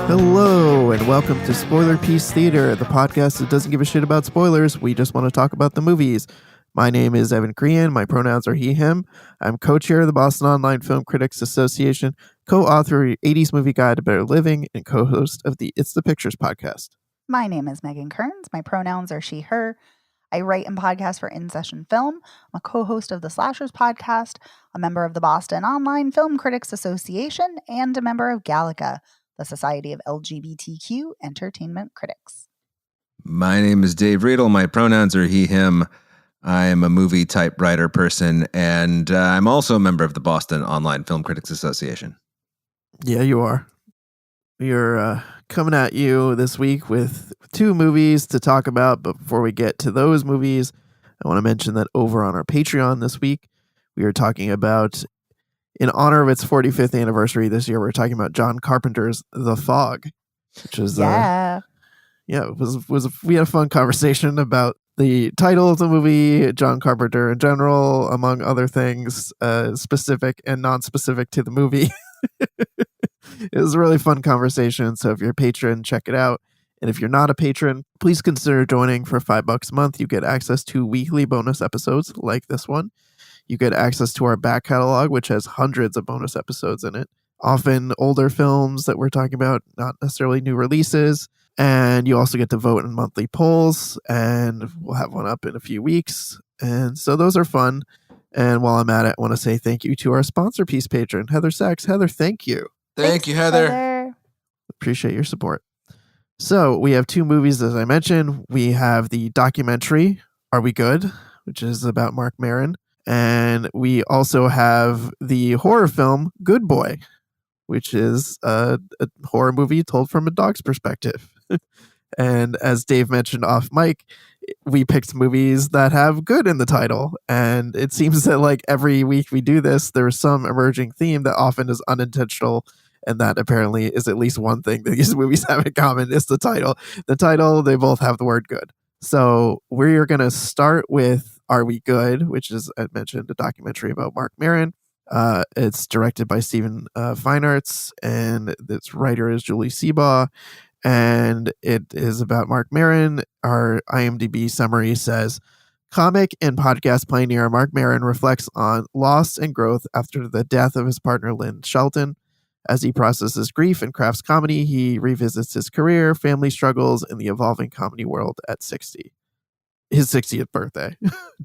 Hello, and welcome to Spoiler Piece Theater, the podcast that doesn't give a shit about spoilers. We just want to talk about the movies. My name is Evan Crean. My pronouns are he, him. I'm co-chair of the Boston Online Film Critics Association, co-author of 80s Movie Guide to Better Living, and co-host of the It's the Pictures podcast. My name is Megan Kearns. My pronouns are she, her. I write and podcast for In Session Film. I'm a co-host of the Slashers podcast, a member of the Boston Online Film Critics Association, and a member of Gallica, the Society of LGBTQ Entertainment Critics. My name is Dave Riedel. My pronouns are he, him. I am a movie typewriter person, and I'm also a member of the Boston Online Film Critics Association. Yeah, you are. We're coming at you this week with two movies to talk about, but before we get to those movies, I want to mention that over on our Patreon this week, we are talking about, in honor of its 45th anniversary this year, we're talking about John Carpenter's The Fog, which is we had a fun conversation about the title of the movie, John Carpenter in general, among other things, specific and non-specific to the movie. It was a really fun conversation. So if you're a patron, check it out. And if you're not a patron, please consider joining for $5 a month. You get access to weekly bonus episodes like this one. You get access to our back catalog, which has hundreds of bonus episodes in it. Often older films that we're talking about, not necessarily new releases. And you also get to vote in monthly polls. And we'll have one up in a few weeks. And so those are fun. And while I'm at it, I want to say thank you to our sponsor piece patron, Heather Sachs. Heather, thank you. Thank you, Heather. Appreciate your support. So we have two movies, as I mentioned. We have the documentary, Are We Good?, which is about Marc Maron. And we also have the horror film, Good Boy, which is a horror movie told from a dog's perspective. And as Dave mentioned off mic, we picked movies that have good in the title. And it seems that like every week we do this, there's some emerging theme that often is unintentional. And that apparently is at least one thing that these movies have in common is the title. The title, they both have the word good. So we're going to start with Are We Good?, which is, I mentioned, a documentary about Marc Maron. It's directed by Stephen Feinartz, and its writer is Julie Seabaugh. And it is about Marc Maron. Our IMDb summary says, comic and podcast pioneer Marc Maron reflects on loss and growth after the death of his partner Lynn Shelton. As he processes grief and crafts comedy, he revisits his career, family struggles, and the evolving comedy world at 60. His 60th birthday,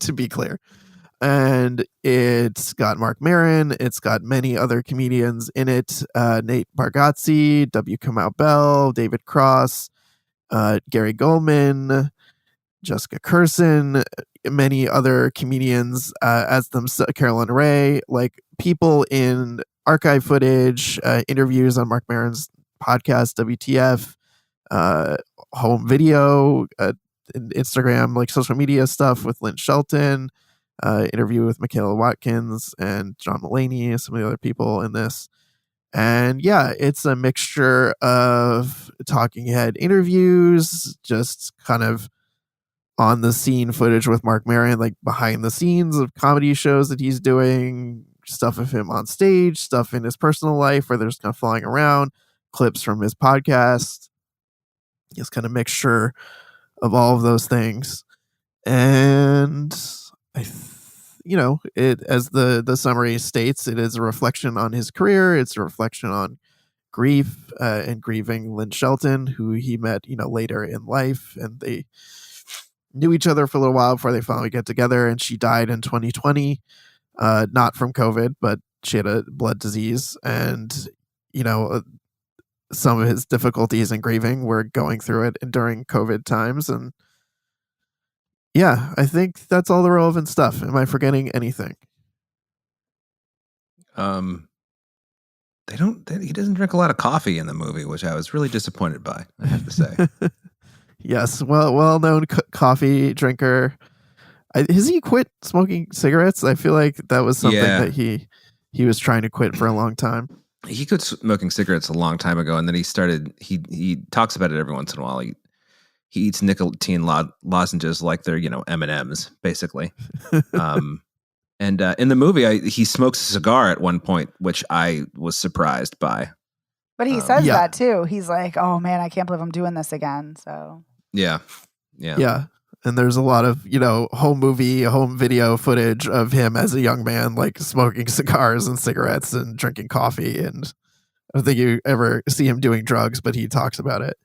to be clear. And it's got Marc Maron. It's got many other comedians in it. Nate Bargatze, W. Kamau Bell, David Cross, Gary Goldman, Jessica Curson, many other comedians as themselves, Carolyn Ray, like people in archive footage, interviews on Marc Maron's podcast, WTF, home video, Instagram, like social media stuff with Lynn Shelton, interview with Michaela Watkins and John Mulaney and some of the other people in this. And yeah, it's a mixture of talking head interviews, just kind of on the scene footage with Marc Maron, like behind the scenes of comedy shows that he's doing, stuff of him on stage, stuff in his personal life where they're just kind of flying around, clips from his podcast. It's kind of mixture of all of those things. And it, as the summary states, it is a reflection on his career. It's a reflection on grief and grieving Lynn Shelton, who he met, later in life, and they knew each other for a little while before they finally get together. And she died in 2020, not from COVID, but she had a blood disease, and some of his difficulties in grieving were going through it during COVID times. And yeah, I think that's all the relevant stuff. Am I forgetting anything? He doesn't drink a lot of coffee in the movie, which I was really disappointed by, I have to say. Yes, well-known coffee drinker. Has he quit smoking cigarettes? I feel like that was something that he was trying to quit for a long time. He quit smoking cigarettes a long time ago, and then he talks about it every once in a while. He eats nicotine lozenges like they're, M&Ms, basically. And in the movie, he smokes a cigar at one point, which I was surprised by. But he says Yeah. that too. He's like, "Oh man, I can't believe I'm doing this again." So Yeah. And there's a lot of, home video footage of him as a young man, like smoking cigars and cigarettes and drinking coffee. And I don't think you ever see him doing drugs, but he talks about it.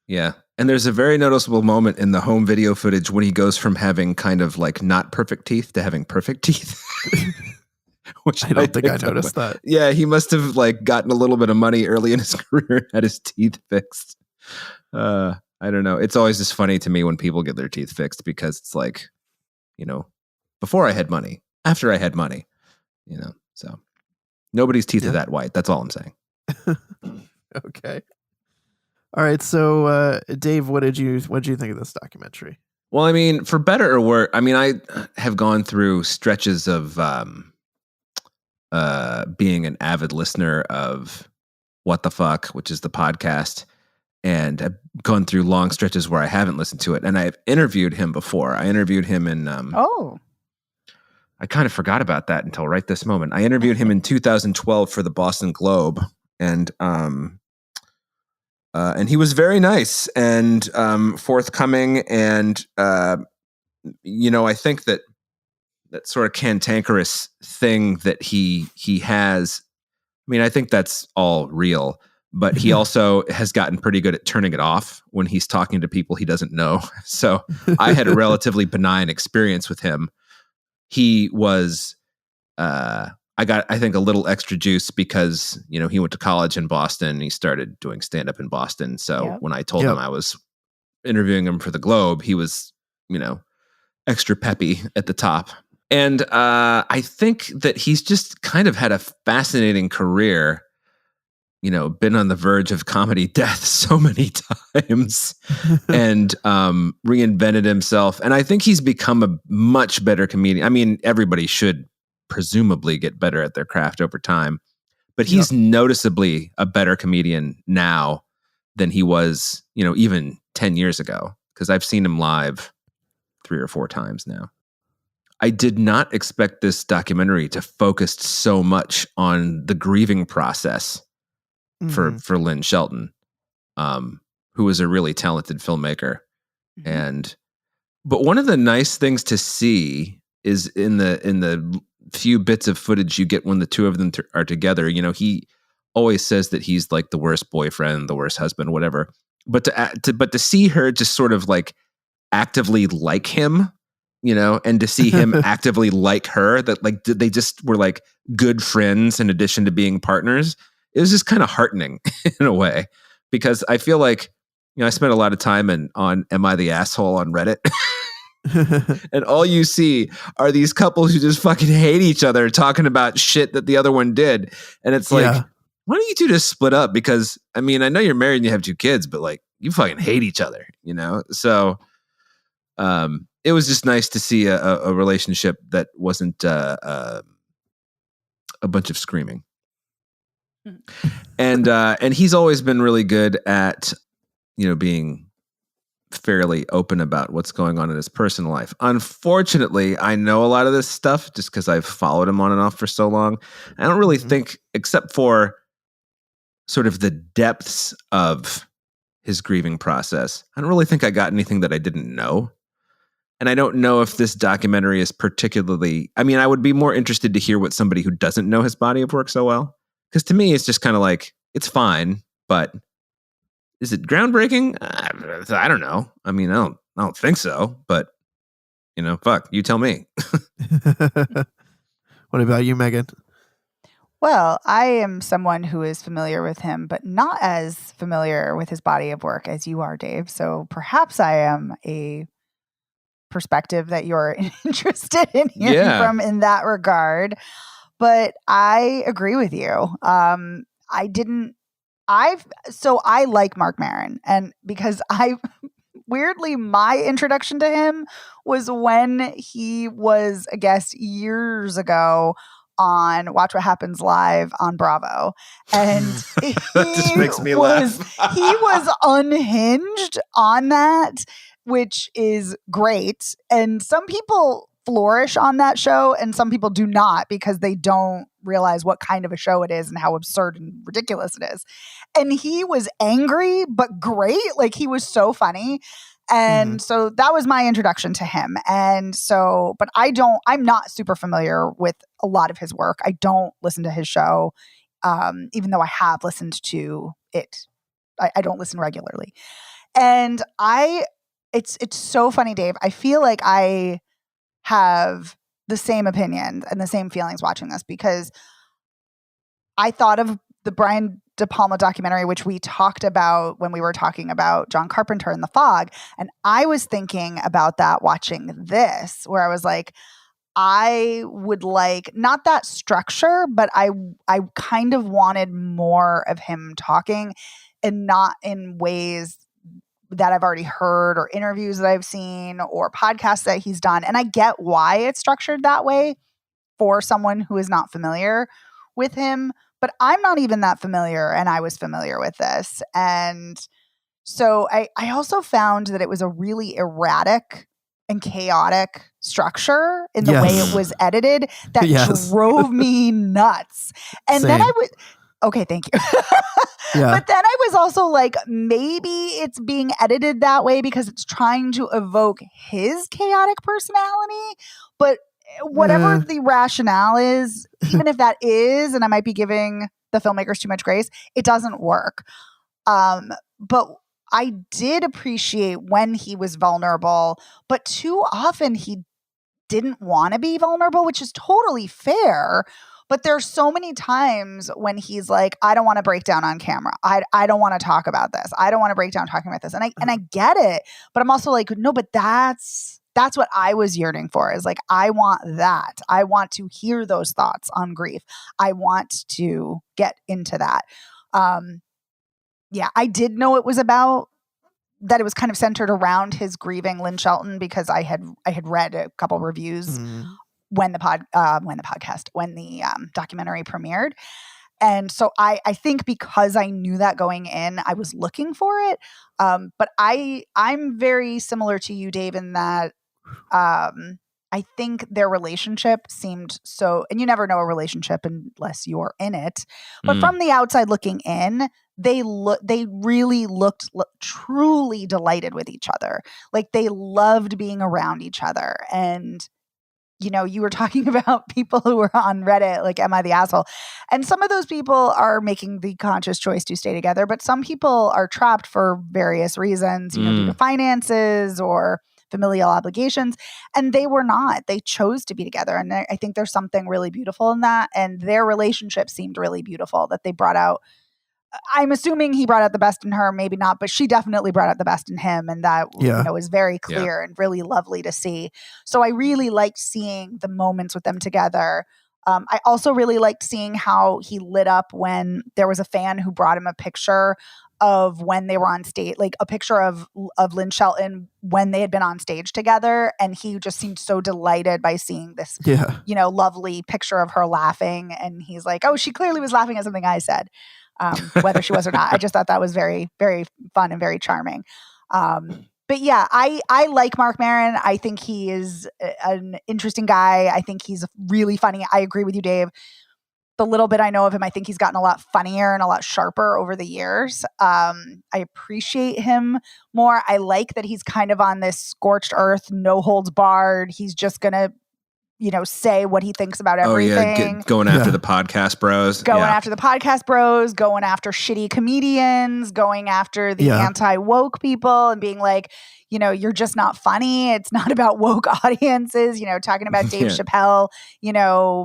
Yeah. And there's a very noticeable moment in the home video footage when he goes from having kind of like not perfect teeth to having perfect teeth. Which I don't think I noticed that. Yeah, he must have like gotten a little bit of money early in his career and had his teeth fixed. I don't know. It's always just funny to me when people get their teeth fixed because it's like, before I had money, after I had money, so nobody's teeth are that white. That's all I'm saying. Okay. All right. So, Dave, what did you think of this documentary? Well, I mean, for better or worse, I mean, I have gone through stretches of being an avid listener of What the Fuck, which is the podcast, and I've gone through long stretches where I haven't listened to it. And I've interviewed him before. I interviewed him in I kind of forgot about that until right this moment. I interviewed him in 2012 for the Boston Globe, and he was very nice and forthcoming, and I think that sort of cantankerous thing that he has. I mean, I think that's all real, but he also has gotten pretty good at turning it off when he's talking to people he doesn't know. So I had a relatively benign experience with him. He was, I got, I think, a little extra juice because, he went to college in Boston and he started doing stand-up in Boston. So when I told him I was interviewing him for the Globe, he was, extra peppy at the top. And I think that he's just kind of had a fascinating career, been on the verge of comedy death so many times and reinvented himself. And I think he's become a much better comedian. I mean, everybody should presumably get better at their craft over time, but he's noticeably a better comedian now than he was, even 10 years ago, because I've seen him live 3 or 4 times now. I did not expect this documentary to focus so much on the grieving process for Lynn Shelton, who was a really talented filmmaker. But one of the nice things to see is in the few bits of footage you get when the two of them are together. He always says that he's like the worst boyfriend, the worst husband, whatever. But to see her just sort of like actively like him, and to see him actively like her, that like they just were like good friends in addition to being partners. It was just kind of heartening in a way, because I feel like, I spent a lot of time on Am I the Asshole on Reddit? And all you see are these couples who just fucking hate each other talking about shit that the other one did. And it's like, why don't you two just split up? Because, I mean, I know you're married and you have 2 kids, but like, you fucking hate each other, So it was just nice to see a relationship that wasn't a bunch of screaming. And he's always been really good at, being fairly open about what's going on in his personal life. Unfortunately, I know a lot of this stuff just because I've followed him on and off for so long. I don't really think, except for sort of the depths of his grieving process, I don't really think I got anything that I didn't know. And I don't know if this documentary is particularly, I mean, I would be more interested to hear what somebody who doesn't know his body of work so well. Because to me, it's just kind of like, it's fine, but is it groundbreaking? I don't know. I mean, I don't think so, but fuck, you tell me. What about you, Megan? Well, I am someone who is familiar with him, but not as familiar with his body of work as you are, Dave. So perhaps I am a perspective that you're interested in hearing from in that regard. But I agree with you. I like Marc Maron, and because weirdly, my introduction to him was when he was a guest years ago on Watch What Happens Live on Bravo. And that just makes me laugh. He was unhinged on that, which is great. And some people flourish on that show, and some people do not because they don't realize what kind of a show it is and how absurd and ridiculous it is. And he was angry but great. Like, he was so funny. And so that was my introduction to him. And so, but I'm not super familiar with a lot of his work. I don't listen to his show, even though I have listened to it. I don't listen regularly. And it's so funny, Dave. I feel like I have the same opinions and the same feelings watching this, because I thought of the Brian De Palma documentary, which we talked about when we were talking about John Carpenter and The Fog. And I was thinking about that watching this, where I was like, I would like not that structure, but I kind of wanted more of him talking, and not in ways that I've already heard or interviews that I've seen or podcasts that he's done. And I get why it's structured that way for someone who is not familiar with him, but I'm not even that familiar, and I was familiar with this. And so I also found that it was a really erratic and chaotic structure in the way it was edited that drove me nuts. And then I would... Okay, thank you. But then I was also like, maybe it's being edited that way because it's trying to evoke his chaotic personality. But whatever the rationale is, even if that is, and I might be giving the filmmakers too much grace, it doesn't work. But I did appreciate when he was vulnerable, but too often he didn't want to be vulnerable, which is totally fair. But there's so many times when he's like, I don't want to break down on camera. I don't want to talk about this. I don't want to break down talking about this. And I get it. But I'm also like, no, but that's what I was yearning for, is like, I want that. I want to hear those thoughts on grief. I want to get into that. I did know it was about that. It was kind of centered around his grieving Lynn Shelton, because I had read a couple reviews when the documentary premiered. And so I think because I knew that going in, I was looking for it. But I'm very similar to you, Dave, in that I think their relationship seemed so, and you never know a relationship unless you're in it. But from the outside looking in, they really looked truly delighted with each other. Like, they loved being around each other. And you know, you were talking about people who were on Reddit, like, am I the asshole? And some of those people are making the conscious choice to stay together, but some people are trapped for various reasons, you know, due to finances or familial obligations. And they were not. They chose to be together. And I think there's something really beautiful in that. And their relationship seemed really beautiful, that they brought out. I'm assuming he brought out the best in her, maybe not, but she definitely brought out the best in him. And that was very clear and really lovely to see. So I really liked seeing the moments with them together. I also really liked seeing how he lit up when there was a fan who brought him a picture of when they were on stage, like a picture of Lynn Shelton when they had been on stage together. And he just seemed so delighted by seeing this, lovely picture of her laughing. And he's like, oh, she clearly was laughing at something I said. Whether she was or not. I just thought that was very, very fun and very charming. But yeah, I like Marc Maron. I think he is an interesting guy. I think he's really funny. I agree with you, Dave. The little bit I know of him, I think he's gotten a lot funnier and a lot sharper over the years. I appreciate him more. I like that he's kind of on this scorched earth, no holds barred. He's just going to, say what he thinks about everything. Going after the podcast bros. Going after the podcast bros, going after shitty comedians, going after the anti-woke people and being like, you're just not funny. It's not about woke audiences, talking about Dave Chappelle,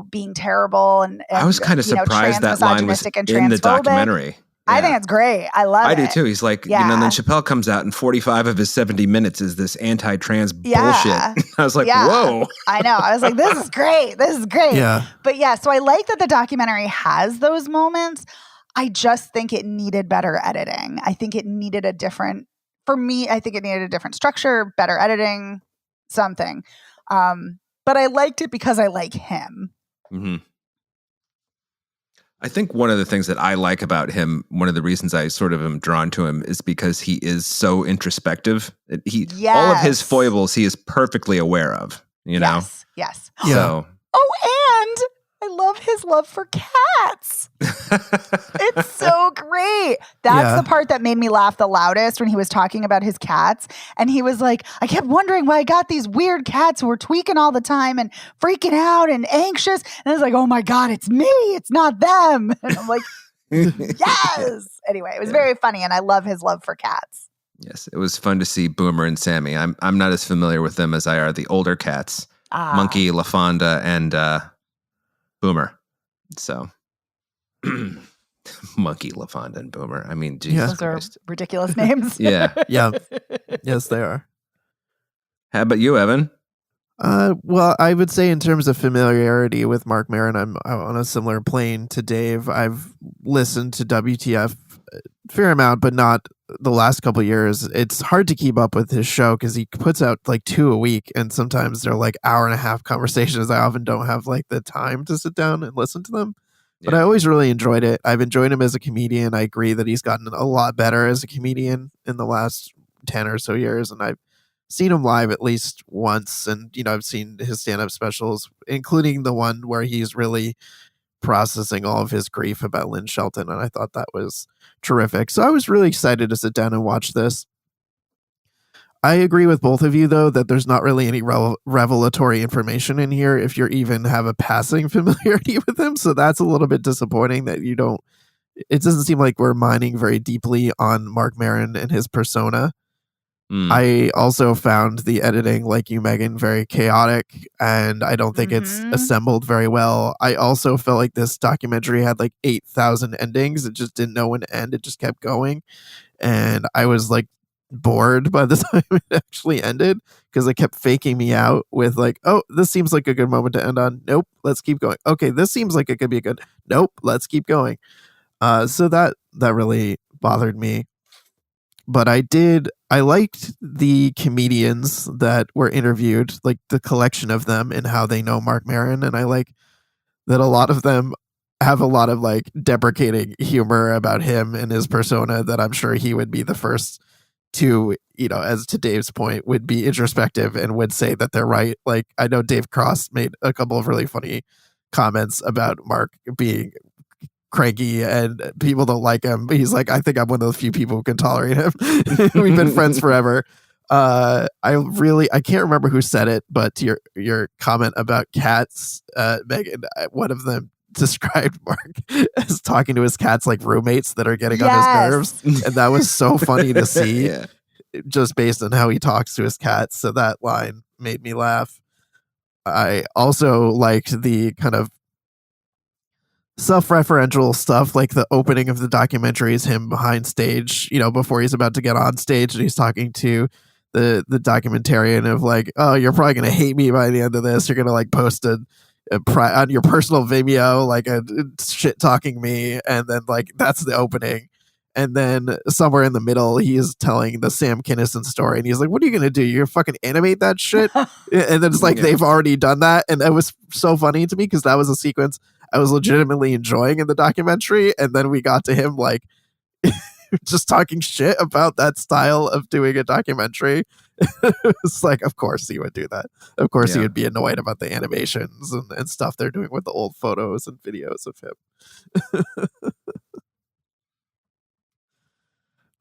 being terrible. And I was kind of surprised that line was in the documentary. I think it's great. I love it. I do too. He's like, then Chappelle comes out and 45 of his 70 minutes is this anti-trans bullshit. I was like, whoa. I know. I was like, this is great. This is great. Yeah. But so I like that the documentary has those moments. I just think it needed better editing. I think it needed I think it needed a different structure, better editing, something. But I liked it because I like him. Mm-hmm. I think one of the things that I like about him, one of the reasons I sort of am drawn to him, is because he is so introspective. All of his foibles he is perfectly aware of. you know? Yes. Yeah. So. Oh, and I love his love for cats. It's so great. That's the part that made me laugh the loudest when he was talking about his cats. And he was like, I kept wondering why I got these weird cats who were tweaking all the time and freaking out and anxious. And I was like, oh my God, it's me. It's not them. And I'm like, yes. Anyway, it was very funny. And I love his love for cats. Yes, it was fun to see Boomer and Sammy. I'm not as familiar with them as I are the older cats, Monkey, LaFonda, and Boomer. So, Monkey, LaFonda, and Boomer. I mean, Jesus Christ. Those are ridiculous names. Yeah. Yes, they are. How about you, Evan? Well, I would say in terms of familiarity with Marc Maron, I'm on a similar plane to Dave. I've listened to WTF a fair amount, but not the last couple of years. It's hard to keep up with his show because he puts out like 2 a week, and sometimes they're like hour-and-a-half conversations. I often don't have like the time to sit down and listen to them, but I always really enjoyed it. I've enjoyed him as a comedian. I agree that he's gotten a lot better as a comedian in the last 10 or so years, and I've seen him live at least once, and I've seen his stand-up specials, including the one where he's really processing all of his grief about Lynn Shelton, and I thought that was terrific. So I was really excited to sit down and watch this. I agree with both of you, though, that there's not really any revelatory information in here if you even have a passing familiarity with him. So that's a little bit disappointing that you don't. It doesn't seem like we're mining very deeply on Marc Maron and his persona. I also found the editing, like you, Megan, very chaotic, and I don't think it's assembled very well. I also felt like this documentary had like 8,000 endings. It just didn't know when to end. It just kept going. And I was like bored by the time it actually ended because it kept faking me out with like, oh, this seems like a good moment to end on. Nope, let's keep going. Okay, this seems like it could be a good. Nope, let's keep going. So that really bothered me. But I liked the comedians that were interviewed, like the collection of them and how they know Marc Maron. And I like that a lot of them have a lot of like deprecating humor about him and his persona that I'm sure he would be the first to, as to Dave's point, would be introspective and would say that they're right. Like I know Dave Cross made a couple of really funny comments about Mark being cranky and people don't like him. He's like, I think I'm one of the few people who can tolerate him. We've been friends forever. I can't remember who said it, but to your comment about cats, Megan, one of them described Mark as talking to his cats like roommates that are getting on his nerves. And that was so funny to see just based on how he talks to his cats. So that line made me laugh. I also liked the kind of self-referential stuff, like the opening of the documentary is him behind stage, before he's about to get on stage, and he's talking to the documentarian of like, oh, you're probably going to hate me by the end of this. You're going to like post on your personal Vimeo, like a shit talking me. And then like, that's the opening. And then somewhere in the middle, he is telling the Sam Kinison story. And he's like, what are you going to do? You're going to fucking animate that shit? And then it's like, they've already done that. And it was so funny to me because that was a sequence I was legitimately enjoying in the documentary. And then we got to him like just talking shit about that style of doing a documentary. It's like, of course he would do that. Of course he would be annoyed about the animations and stuff they're doing with the old photos and videos of him.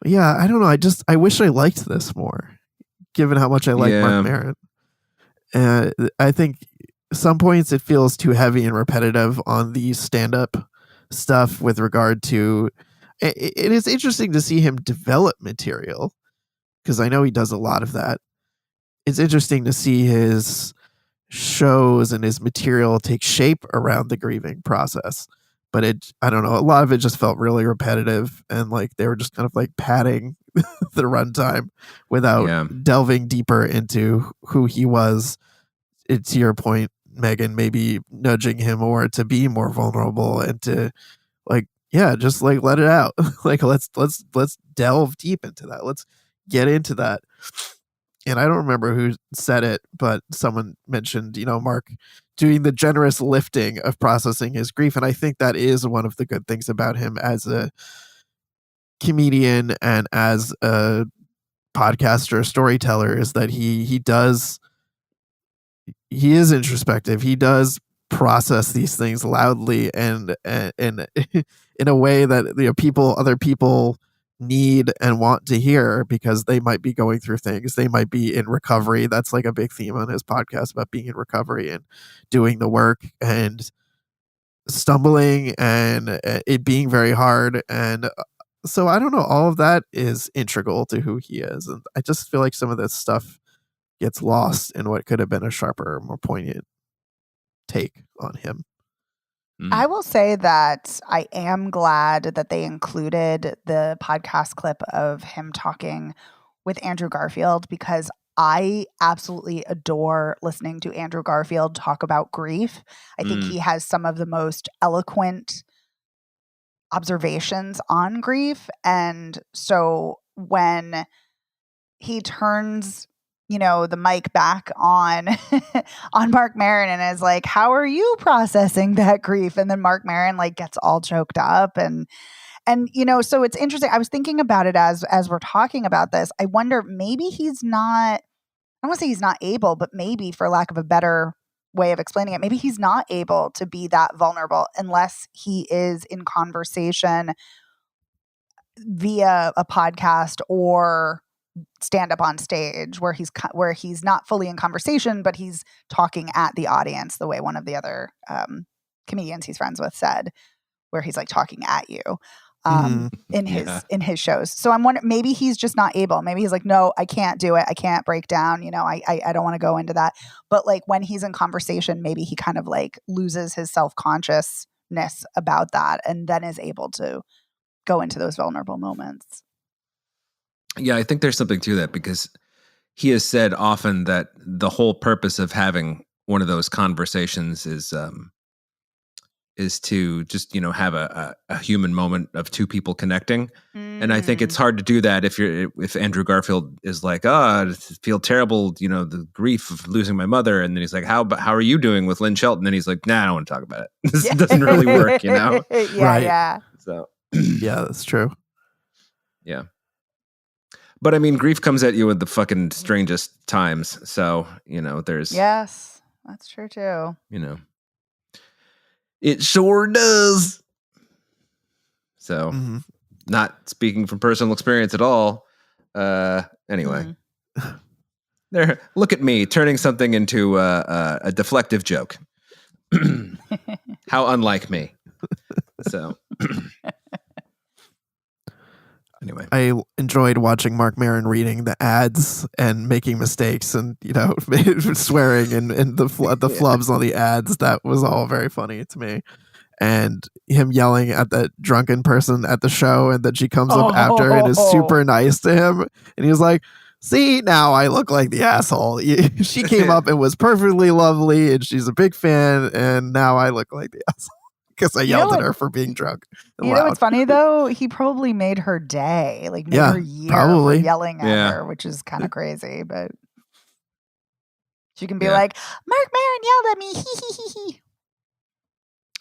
Yeah, I don't know. I wish I liked this more, given how much I like Marc Maron. I think some points it feels too heavy and repetitive on the stand-up stuff with regard to. It is interesting to see him develop material because I know he does a lot of that. It's interesting to see his shows and his material take shape around the grieving process. But I don't know, a lot of it just felt really repetitive and like they were just kind of like padding the runtime without delving deeper into who he was. To your point, Megan, maybe nudging him more to be more vulnerable and to like, just like let it out. Like let's delve deep into that. Let's get into that. And I don't remember who said it, but someone mentioned, Mark doing the generous lifting of processing his grief. And I think that is one of the good things about him as a comedian and as a podcaster, storyteller, is that he does he is introspective. He does process these things loudly and in a way that other people need and want to hear, because they might be going through things. They might be in recovery. That's like a big theme on his podcast, about being in recovery and doing the work and stumbling and it being very hard. And so I don't know, all of that is integral to who he is. And I just feel like some of this stuff gets lost in what could have been a sharper, more poignant take on him. I will say that I am glad that they included the podcast clip of him talking with Andrew Garfield, because I absolutely adore listening to Andrew Garfield talk about grief. I think he has some of the most eloquent observations on grief. And so when he turns the mic back on Mark Maron and is like, how are you processing that grief? And then Mark Maron like gets all choked up and so it's interesting. I was thinking about it as we're talking about this. I wonder, maybe he's not, I don't want to say he's not able, but maybe, for lack of a better way of explaining it, maybe he's not able to be that vulnerable unless he is in conversation via a podcast or stand up on stage, where he's not fully in conversation, but he's talking at the audience, the way one of the other comedians he's friends with said, where he's like talking at you in his shows. So I'm wondering, maybe he's just not able. Maybe he's like, no, I can't do it. I can't break down. I don't want to go into that. But like when he's in conversation, maybe he kind of like loses his self-consciousness about that and then is able to go into those vulnerable moments. Yeah, I think there's something to that, because he has said often that the whole purpose of having one of those conversations is to just, have a human moment of two people connecting. And I think it's hard to do that if Andrew Garfield is like, I feel terrible, the grief of losing my mother. And then he's like, how are you doing with Lynn Shelton? And then he's like, nah, I don't want to talk about it. This doesn't really work, Yeah, right. Yeah. So yeah, that's true. Yeah. But I mean, grief comes at you at the fucking strangest times. So, there's... Yes, that's true too. It sure does. So, not speaking from personal experience at all. Anyway. There, look at me turning something into a deflective joke. How unlike me. So... Anyway, I enjoyed watching Mark Maron reading the ads and making mistakes and swearing and the flubs on the ads. That was all very funny to me. And him yelling at that drunken person at the show, and then she comes up after and is super nice to him, and he was like, "See, now I look like the asshole. She came up and was perfectly lovely, and she's a big fan, and now I look like the asshole." Because I yelled at her for being drunk. You know what's funny though? He probably made her day, like made her year for yelling at her, which is kind of crazy. But she can be like, "Mark Maron yelled at me." He.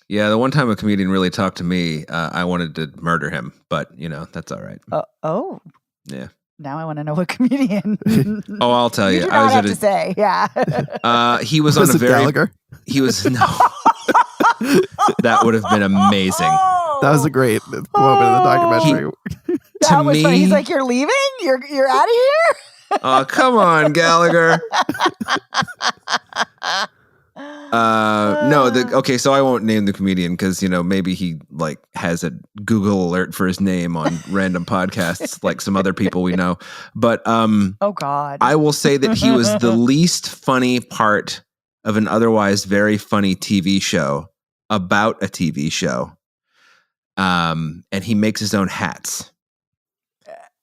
Yeah, the one time a comedian really talked to me, I wanted to murder him, but that's all right. Oh. Yeah. Now I want to know what comedian. Oh, I'll tell you. You do not have to say. Yeah. He was on a very. Gallagher? He was no. That would have been amazing. That was a great moment in the documentary. That was funny. He's like, "You're leaving? You're out of here?" Oh, come on, Gallagher. No, okay, so I won't name the comedian because maybe he like has a Google alert for his name on random podcasts like some other people we know. But oh God, I will say that he was the least funny part of an otherwise very funny TV show about a TV show. And he makes his own hats.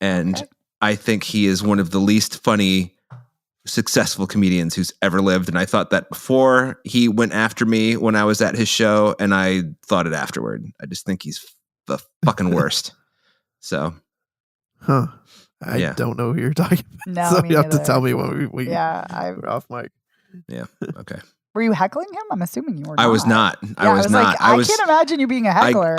And I think he is one of the least funny, successful comedians who's ever lived. And I thought that before he went after me when I was at his show, and I thought it afterward. I just think he's the fucking worst. So. I don't know who you're talking about. No, so you have to tell me when we're off mic. Yeah. Okay. Were you heckling him? I'm assuming you were. I was not. I was not. Like, I can't imagine you being a heckler.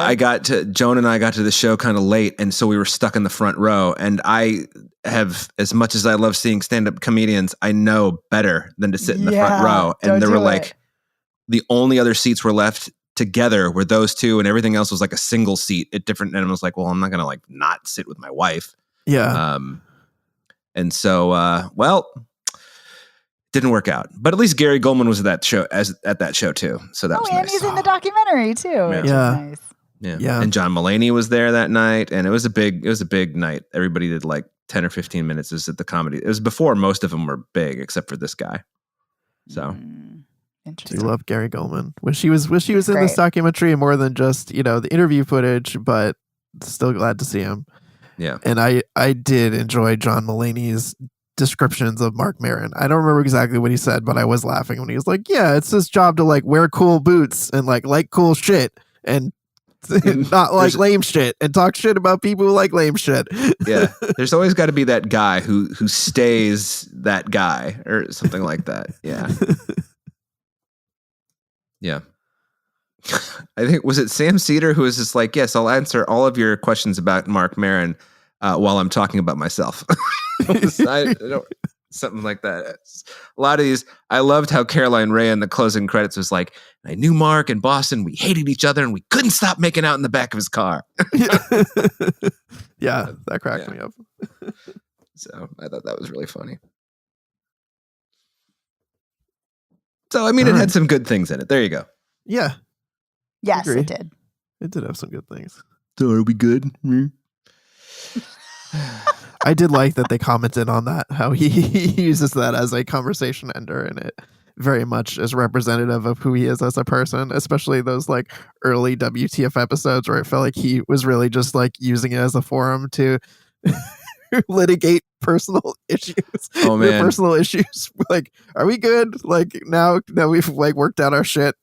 Joan and I got to the show kind of late, and so we were stuck in the front row. And I have, as much as I love seeing stand-up comedians, I know better than to sit in the front row. And there were like, the only other seats were left together were those two, and everything else was like a single seat at different. And I was like, well, I'm not going to like not sit with my wife. Yeah. And so, didn't work out, but at least Gary Goldman was at that show at that show too. So that was nice. And he's in the documentary too. Yeah. Nice. Yeah. And John Mulaney was there that night, and it was a big night. Everybody did like 10 or 15 minutes. It was at the comedy. It was before most of them were big, except for this guy. So interesting. We love Gary Goldman. Wish he was in this documentary more than just, the interview footage, but still glad to see him. Yeah. And I did enjoy John Mulaney's descriptions of Marc Maron. I don't remember exactly what he said, but I was laughing when he was like, yeah, it's his job to like wear cool boots and like cool shit and not like lame shit and talk shit about people who like lame shit. Yeah. There's always got to be that guy who stays that guy or something like that. Yeah. Yeah. I think, was it Sam Cedar who was just like, yes, I'll answer all of your questions about Marc Maron while I'm talking about myself. Something like that. A lot of these, I loved how Caroline Rhea in the closing credits was like, I knew Mark in Boston, we hated each other and we couldn't stop making out in the back of his car. Yeah, that cracked me up. So I thought that was really funny. So, I mean, it had some good things in it. There you go. Yeah. Yes, it did. It did have some good things. So are we good? I did like that they commented on that, how he uses that as a conversation ender, and it very much is representative of who he is as a person, especially those like early WTF episodes where it felt like he was really just like using it as a forum to litigate personal issues. Oh man, personal issues. Like, are we good? Like now we've like worked out our shit.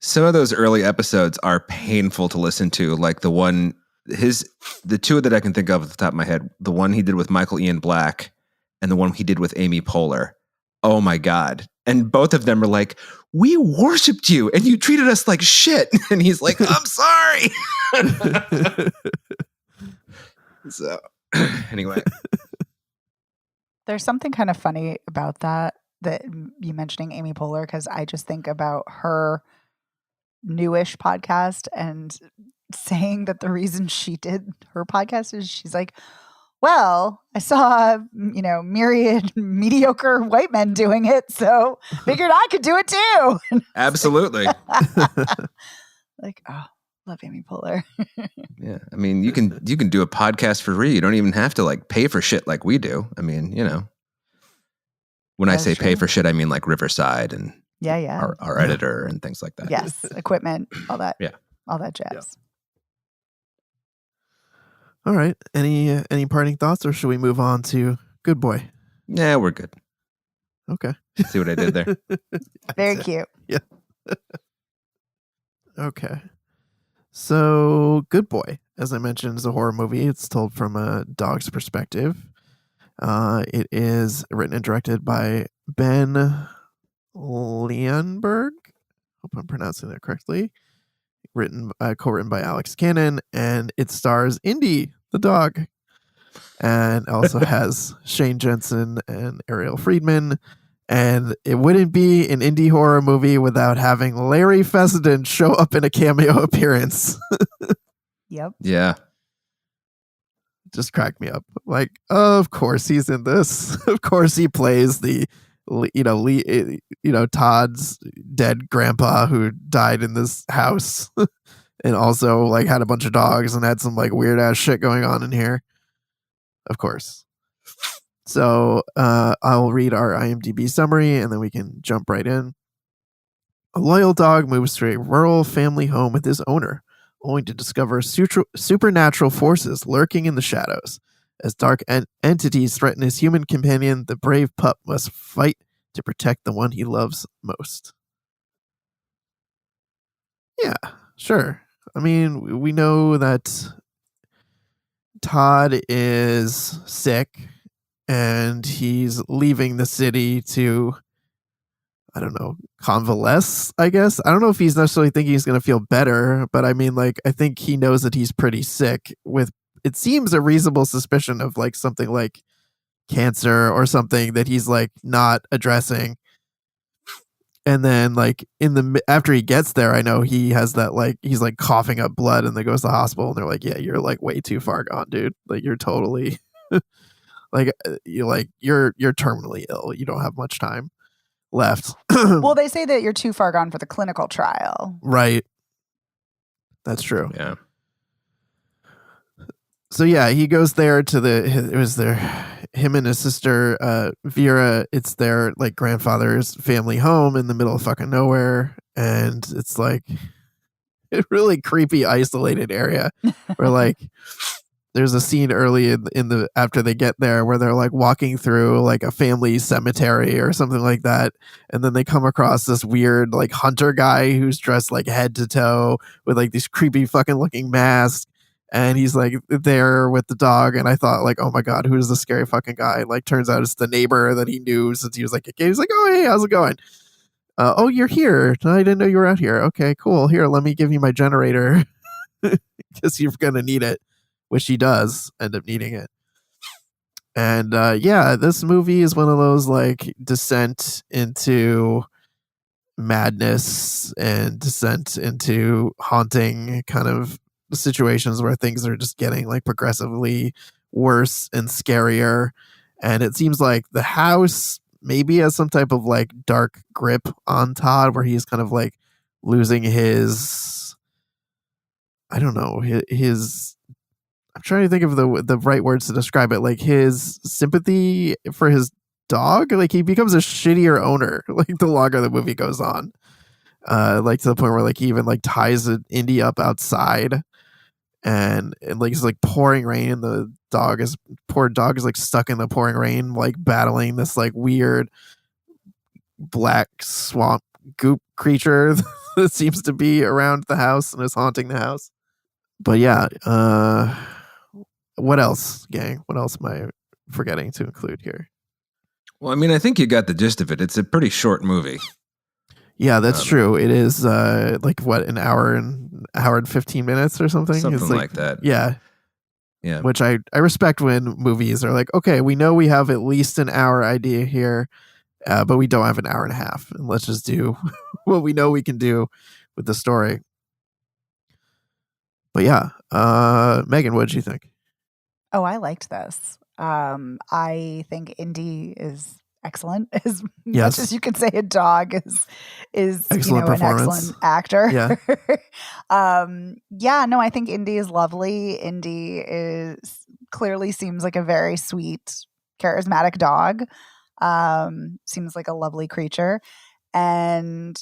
Some of those early episodes are painful to listen to, like the two that I can think of at the top of my head, the one he did with Michael Ian Black and the one he did with Amy Poehler. Oh my God. And both of them are like, we worshiped you and you treated us like shit. And he's like, I'm sorry. So anyway. There's something kind of funny about that you mentioning Amy Poehler, because I just think about her newish podcast and saying that the reason she did her podcast is she's like, well, I saw, myriad mediocre white men doing it, so figured I could do it too. Absolutely. Like, oh, love Amy Poehler. Yeah. I mean, you can do a podcast for free. You don't even have to like pay for shit like we do. I mean, when That's I say true. Pay for shit, I mean like Riverside and our editor and things like that. Yes. Equipment, all that. Yeah. All that jazz. Yeah. All right. Any parting thoughts, or should we move on to Good Boy? Yeah, we're good. Okay. See what I did there? Very cute. Yeah. Okay. So, Good Boy, as I mentioned, is a horror movie. It's told from a dog's perspective. It is written and directed by Ben Leonberg. Hope I'm pronouncing that correctly. Co-written by Alex Cannon, and it stars Indy, the dog, and also has Shane Jensen and Ariel Friedman. And it wouldn't be an indie horror movie without having Larry Fessenden show up in a cameo appearance. Yep. Yeah. Just cracked me up. Like, of course he's in this. Of course he plays the Todd's dead grandpa who died in this house and also like had a bunch of dogs and had some like weird ass shit going on in here. Of course. So I'll read our IMDb summary and then we can jump right in. A loyal dog moves to a rural family home with his owner, only to discover supernatural forces lurking in the shadows. As dark entities threaten his human companion, the brave pup must fight to protect the one he loves most. Yeah, sure. I mean, we know that Todd is sick and he's leaving the city to I don't know, convalesce, I guess. I don't know if he's necessarily thinking he's going to feel better, but I mean, like, I think he knows that he's pretty sick with, it seems, a reasonable suspicion of like something like cancer or something that he's like not addressing. And then like after he gets there, I know he has that, like, he's like coughing up blood and then goes to the hospital and they're like, yeah, you're like way too far gone, dude. Like you're totally like you're terminally ill. You don't have much time left. Well, they say that you're too far gone for the clinical trial. Right. That's true. Yeah. So yeah, he goes there to it was him and his sister Vera. It's their like grandfather's family home in the middle of fucking nowhere, and it's like a really creepy, isolated area where like there's a scene early in the after they get there where they're like walking through like a family cemetery or something like that, and then they come across this weird like hunter guy who's dressed like head to toe with like these creepy fucking looking masks. And he's like there with the dog, and I thought like, oh my god, who's the scary fucking guy? Like, turns out it's the neighbor that he knew since he was like a kid. He's like, oh hey, how's it going? Oh, you're here. I didn't know you were out here. Okay, cool. Here, let me give you my generator because you're gonna need it, which he does end up needing it. And yeah, this movie is one of those like descent into madness and descent into haunting kind of situations where things are just getting like progressively worse and scarier. And it seems like the house maybe has some type of like dark grip on Todd where he's kind of like losing his, I don't know, his I'm trying to think of the right words to describe it, like his sympathy for his dog. Like he becomes a shittier owner like the longer the movie goes on, like to the point where like he even like ties Indy up outside, and like it's like pouring rain and the poor dog is like stuck in the pouring rain, like battling this like weird black swamp goop creature that seems to be around the house and is haunting the house. But yeah, what else, gang? What else am I forgetting to include here? Well, I mean, I think you got the gist of it. It's a pretty short movie. Yeah, that's true. It is like what, an hour and 15 minutes or something? Something it's like that. Yeah. Yeah. Which I respect when movies are like, okay, we know we have at least an hour idea here, but we don't have an hour and a half. And let's just do what we know we can do with the story. But yeah, Megan, what did you think? Oh, I liked this. I think Indy is excellent. As Yes. much as you can say a dog is Excellent an performance. excellent actor. Yeah. Yeah, no, I think Indy is lovely. Indy clearly seems like a very sweet, charismatic dog. Seems like a lovely creature. And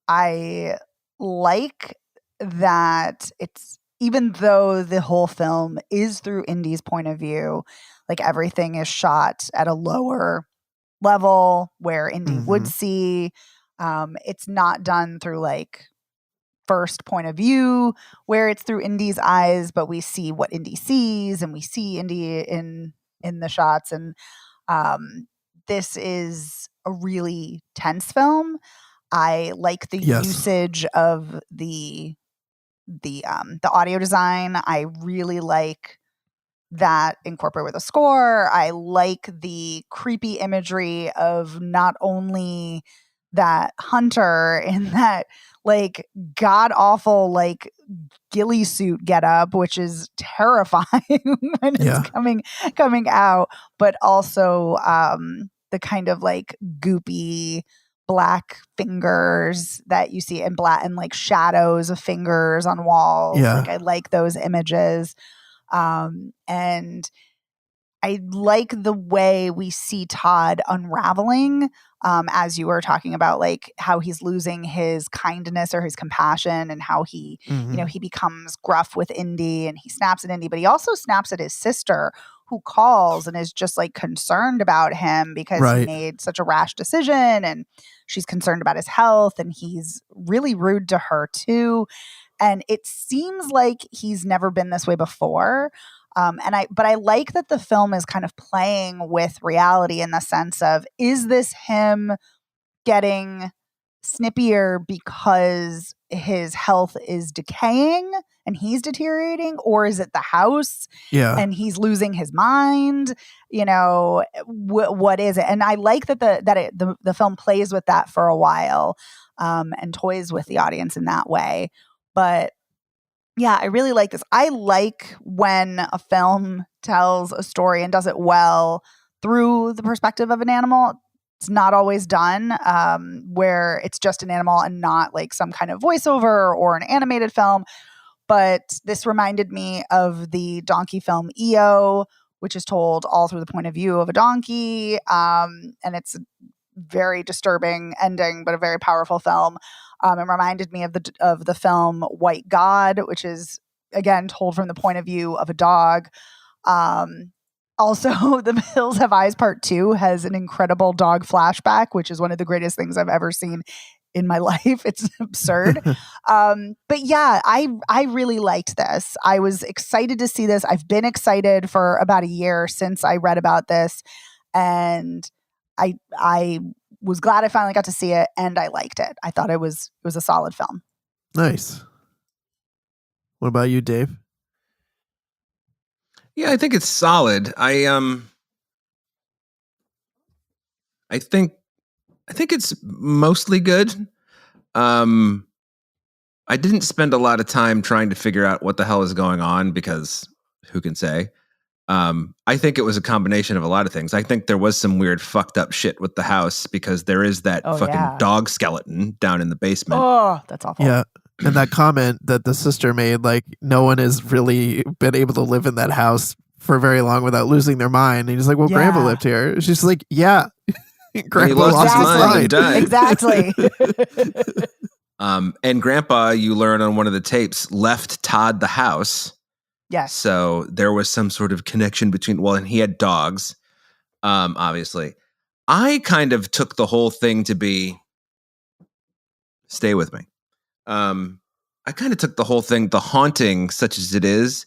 I like that it's, even though the whole film is through Indy's point of view, like everything is shot at a lower level where Indy would see. It's not done through like first point of view where it's through Indy's eyes, but we see what Indy sees and we see Indy in the shots. And this is a really tense film. I like the usage of the audio design. I really like that incorporated with a score. I like the creepy imagery of not only that hunter in that like god awful like ghillie suit get up, which is terrifying when it's coming out, but also the kind of like goopy black fingers that you see in black and like shadows of fingers on walls. Like I like those images. And I like the way we see Todd unraveling, as you were talking about, like how he's losing his kindness or his compassion and how he, he becomes gruff with Indy and he snaps at Indy, but he also snaps at his sister who calls and is just like concerned about him because he made such a rash decision and she's concerned about his health and he's really rude to her too. And it seems like he's never been this way before. But I like that the film is kind of playing with reality in the sense of, is this him getting snippier because his health is decaying and he's deteriorating, or is it the house Yeah. and he's losing his mind? You know, what is it? And I like that the film plays with that for a while, and toys with the audience in that way. But yeah, I really like this. I like when a film tells a story and does it well through the perspective of an animal. It's not always done, where it's just an animal and not like some kind of voiceover or an animated film. But this reminded me of the donkey film EO, which is told all through the point of view of a donkey. And it's a very disturbing ending, but a very powerful film. It reminded me of the film White God, which is, again, told from the point of view of a dog. Also, The Hills Have Eyes Part 2 has an incredible dog flashback, which is one of the greatest things I've ever seen in my life. It's absurd. But yeah, I really liked this. I was excited to see this. I've been excited for about a year since I read about this. And I was glad I finally got to see it, and I liked it. I thought it was a solid film. Nice. What about you, Dave? Yeah, I think it's solid. I think it's mostly good. I didn't spend a lot of time trying to figure out what the hell is going on, because who can say? I think it was a combination of a lot of things. I think there was some weird fucked up shit with the house, because there is that fucking dog skeleton down in the basement. Oh, that's awful. Yeah. And that comment that the sister made, like, no one has really been able to live in that house for very long without losing their mind. And he's like, well, Grandpa lived here. She's like, yeah. Grandpa lost his mind and died. Exactly. And Grandpa, you learn on one of the tapes, left Todd the house. Yes. So there was some sort of connection between, and he had dogs, obviously. I kind of took the whole thing to be, stay with me. I kind of took the whole thing, the haunting, such as it is,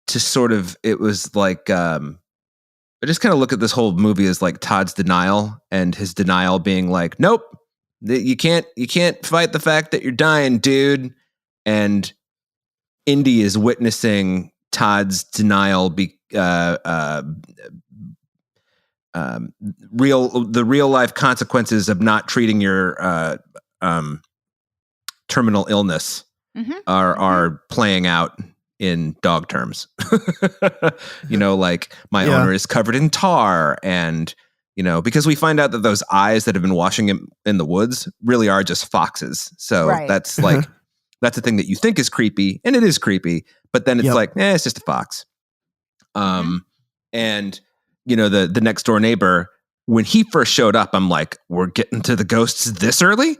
to sort of, it was like, I just kind of look at this whole movie as like Todd's denial, and his denial being like, nope, you can't fight the fact that you're dying, dude. And Indy is witnessing Todd's denial, the real life consequences of not treating your terminal illness are playing out in dog terms. Like my owner is covered in tar, and because we find out that those eyes that have been washing him in the woods really are just foxes. So that's like that's the thing that you think is creepy, and it is creepy, but then it's like, it's just a fox. And the next door neighbor, when he first showed up, I'm like, we're getting to the ghosts this early?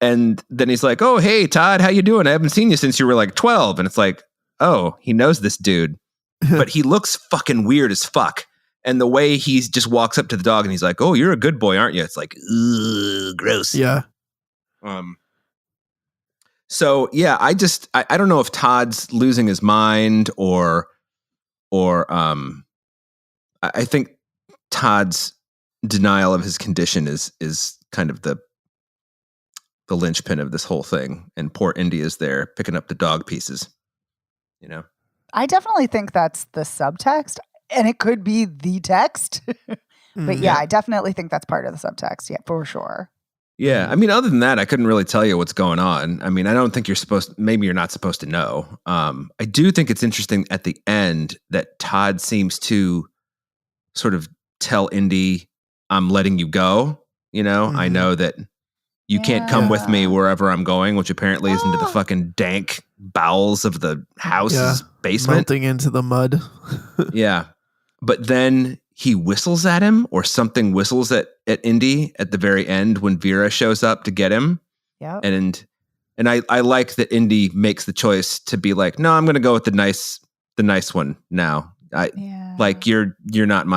And then he's like, oh, hey, Todd, how you doing? I haven't seen you since you were like 12. And it's like, oh, he knows this dude, but he looks fucking weird as fuck. And the way he just walks up to the dog and he's like, oh, you're a good boy, aren't you? It's like, ugh, gross. Yeah. So yeah, I don't know if Todd's losing his mind or I think Todd's denial of his condition is kind of the linchpin of this whole thing. And poor Indy is there picking up the dog pieces, I definitely think that's the subtext, and it could be the text. But yeah, I definitely think that's part of the subtext. Yeah, for sure. Yeah. I mean, other than that, I couldn't really tell you what's going on. I mean, I don't think maybe you're not supposed to know. I do think it's interesting at the end that Todd seems to sort of tell Indy, I'm letting you go. I know that you can't come with me wherever I'm going, which apparently is into the fucking dank bowels of the house's basement. Melting into the mud. Yeah. But then he whistles at him, or something whistles at Indy at the very end when Vera shows up to get him. Yeah. And I like that Indy makes the choice to be like, no, I'm going to go with the nice one now. Like you're not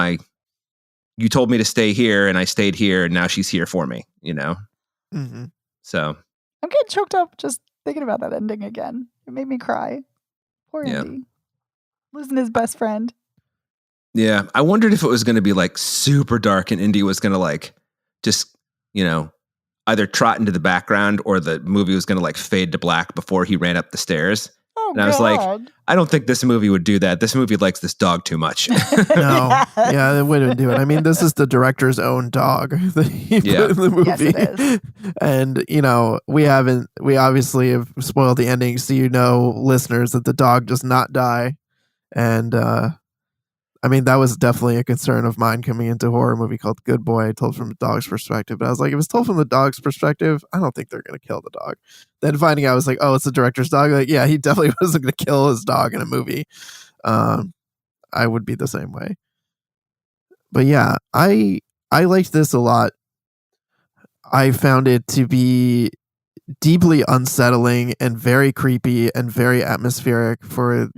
you told me to stay here and I stayed here, and now she's here for me, Mm-hmm. So I'm getting choked up just thinking about that ending again. It made me cry. Poor Indy. Losing his best friend. Yeah. I wondered if it was going to be like super dark and Indy was going to like just either trot into the background or the movie was going to like fade to black before he ran up the stairs. Oh, and I was like, I don't think this movie would do that. This movie likes this dog too much. No. Yeah, it wouldn't do it. I mean, this is the director's own dog that he put in the movie. Yes, it is. And, we obviously have spoiled the ending, so listeners, that the dog does not die. And, that was definitely a concern of mine coming into a horror movie called Good Boy, told from the dog's perspective. But I was like, if it's told from the dog's perspective, I don't think they're going to kill the dog. Then finding out, I was like, oh, it's the director's dog. Like, yeah, he definitely wasn't going to kill his dog in a movie. I would be the same way. But yeah, I liked this a lot. I found it to be deeply unsettling and very creepy and very atmospheric for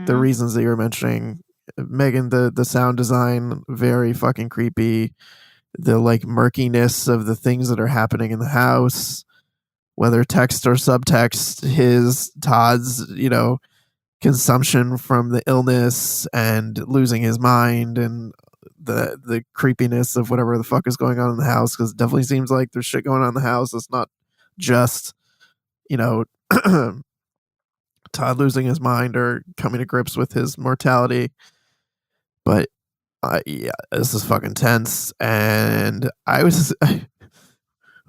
the reasons that you were mentioning. Megan, the sound design, very fucking creepy. The like murkiness of the things that are happening in the house, whether text or subtext, Todd's, consumption from the illness and losing his mind, and the creepiness of whatever the fuck is going on in the house, because it definitely seems like there's shit going on in the house. It's not just, Todd losing his mind or coming to grips with his mortality. But this is fucking tense. And I was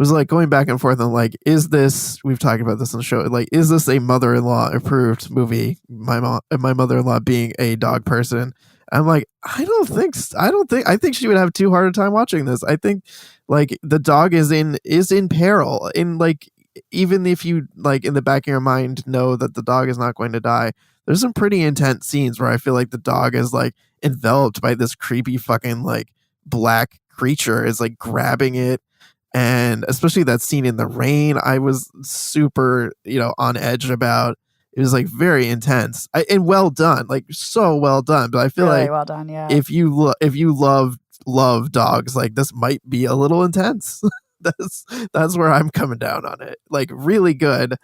like going back and forth on like, is this, we've talked about this on the show, like, is this a mother-in-law approved movie? My mother-in-law being a dog person. I'm like, I think she would have too hard a time watching this. I think like the dog is in peril. In like, even if you like in the back of your mind know that the dog is not going to die, there's some pretty intense scenes where I feel like the dog is like enveloped by this creepy fucking like black creature, is like grabbing it. And especially that scene in the rain, I was super, on edge about. It was like very intense and well done, like so well done. But I feel really like well done, yeah. if you love dogs, like this might be a little intense. That's where I'm coming down on it. Like really good.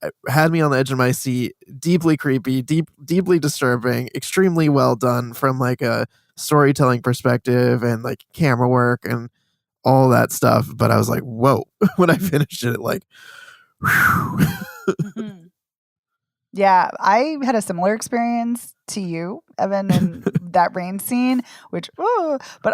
It had me on the edge of my seat. Deeply creepy, deeply disturbing. Extremely well done from like a storytelling perspective and like camera work and all that stuff. But I was like, whoa, when I finished it, like, whew. Yeah, I had a similar experience to you, Evan, in that rain scene, but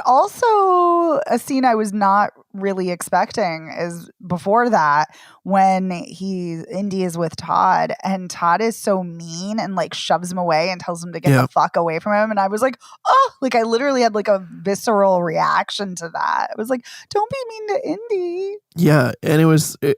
also a scene I was not really expecting is before that, when Indy is with Todd, and Todd is so mean and like shoves him away and tells him to get the fuck away from him. And I was like, oh, like I literally had like a visceral reaction to that. I was like, don't be mean to Indy. Yeah, and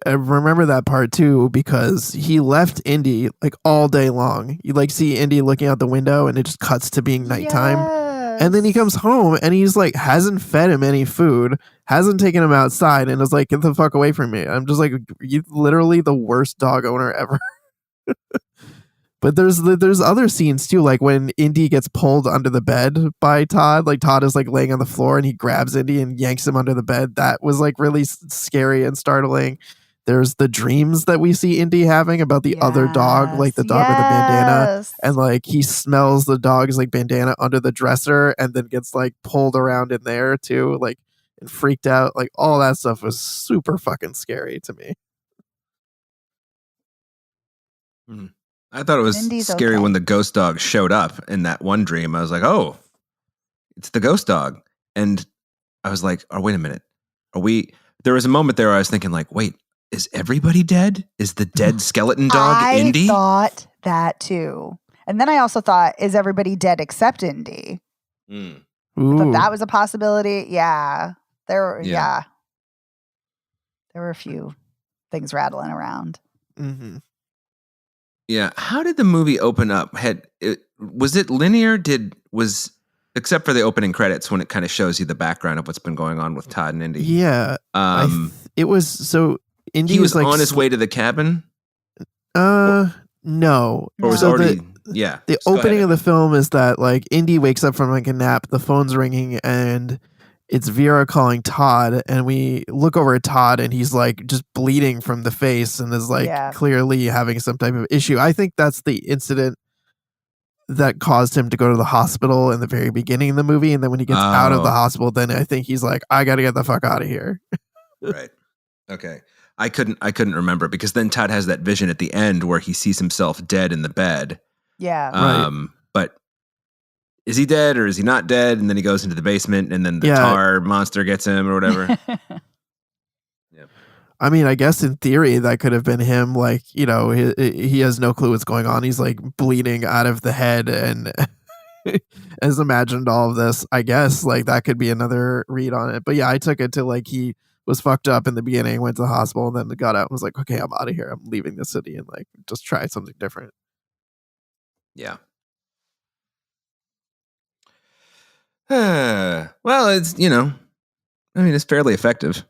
I remember that part too, because he left Indy like all day long. You like see Indy looking out the window and it just cuts to being nighttime. Yes. And then he comes home and he's like, hasn't fed him any food, hasn't taken him outside, and is like, get the fuck away from me. I'm just like, you literally the worst dog owner ever. But there's other scenes too, like when Indy gets pulled under the bed by Todd. Like Todd is like laying on the floor and he grabs Indy and yanks him under the bed. That was like really scary and startling. There's the dreams that we see Indy having about the other dog, like the dog with the bandana, and like he smells the dog's like bandana under the dresser and then gets like pulled around in there too, like and freaked out. Like all that stuff was super fucking scary to me. I thought it was Indy's scary when the ghost dog showed up in that one dream. I was like, oh, it's the ghost dog. And I was like, oh, wait a minute. There was a moment there where I was thinking like, wait, is everybody dead? Is the dead skeleton dog Indy? I thought that too. And then I also thought, is everybody dead except Indy? I thought that was a possibility. Yeah. There were a few things rattling around. Mm-hmm. Yeah. How did the movie open up? Was it linear? Except for the opening credits when it kind of shows you the background of what's been going on with Todd and Indy. Yeah. It was so Indy he was like on his way to the cabin? No. Or was so already the opening of the film is that like Indy wakes up from like a nap, the phone's ringing, and it's Vera calling Todd, and we look over at Todd and he's like just bleeding from the face and is like clearly having some type of issue. I think that's the incident that caused him to go to the hospital in the very beginning of the movie. And then when he gets out of the hospital, then I think he's like, I got to get the fuck out of here. Right. Okay. I couldn't remember because then Todd has that vision at the end where he sees himself dead in the bed. Yeah. Right. But is he dead or is he not dead? And then he goes into the basement and then the Yeah. tar monster gets him or whatever. I mean, I guess in theory that could have been him. Like, you know, he has no clue what's going on. He's like bleeding out of the head and has imagined all of this. I guess like that could be another read on it. But yeah, I took it to like he was fucked up in the beginning, went to the hospital, and then got out and was like, okay, I'm out of here. I'm leaving the city and like just try something different. Yeah. Well, it's, you know, I mean, it's fairly effective.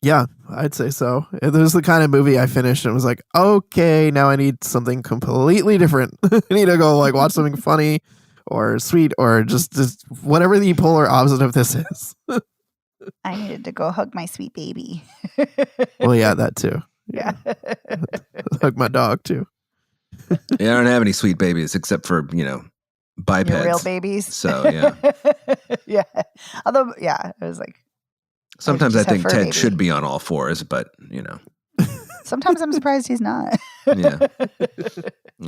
Yeah, I'd say so. It was the kind of movie I finished and was like, okay, now I need something completely different. I need to go like watch something funny or sweet or just whatever the polar opposite of this is. I needed to go hug my sweet baby. Well, yeah, that too. Yeah. Hug my dog too. Yeah, I don't have any sweet babies except for, you know, bipeds. Your real babies. So, yeah. Yeah. Although, yeah, it was like, Sometimes I just have think fur Ted baby. should be on all fours, but, you know. sometimes I'm surprised he's not. Yeah.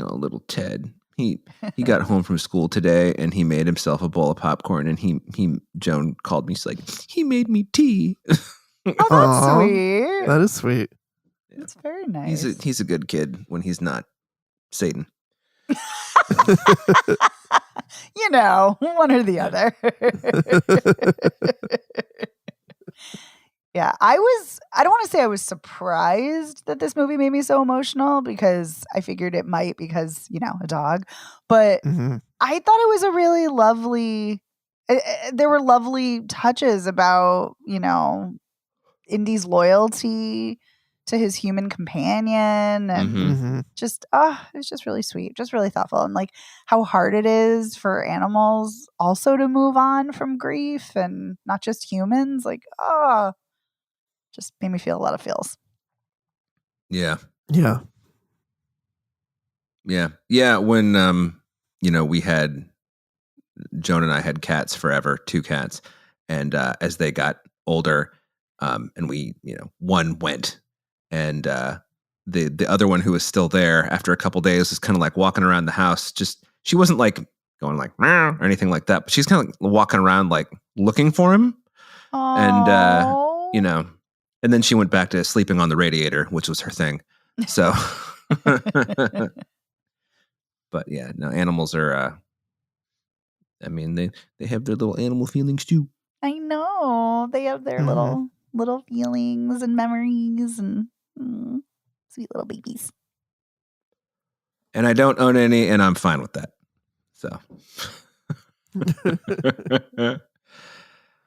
Oh, little Ted. He got home from school today and he made himself a bowl of popcorn and Joan called me. She's like, he made me tea. Oh, that's Aw, sweet. That is sweet. That's very nice. He's a good kid when he's not Satan. You know, one or the other. Yeah, I don't want to say I was surprised that this movie made me so emotional because I figured it might because, you know, a dog. But Mhm. I thought it was a really lovely, there were lovely touches about, you know, Indy's loyalty to his human companion and Mhm. just, it was just really sweet, just really thoughtful. And like how hard it is for animals also to move on from grief and not just humans. Like, just made me feel a lot of feels. Yeah. Yeah. Yeah. Yeah. When, you know, Joan and I had cats forever, 2 cats. And as they got older, and we, you know, one went and the other one who was still there after a couple days was kind of like walking around the house. Just, she wasn't like going like, meow or anything like that, but she's kind of like walking around like looking for him. And, you know, and then she went back to sleeping on the radiator, which was her thing. So, but yeah, no, animals are, I mean, they have their little animal feelings too. I know they have their Mhm. little feelings and memories and sweet little babies. And I don't own any, and I'm fine with that. So,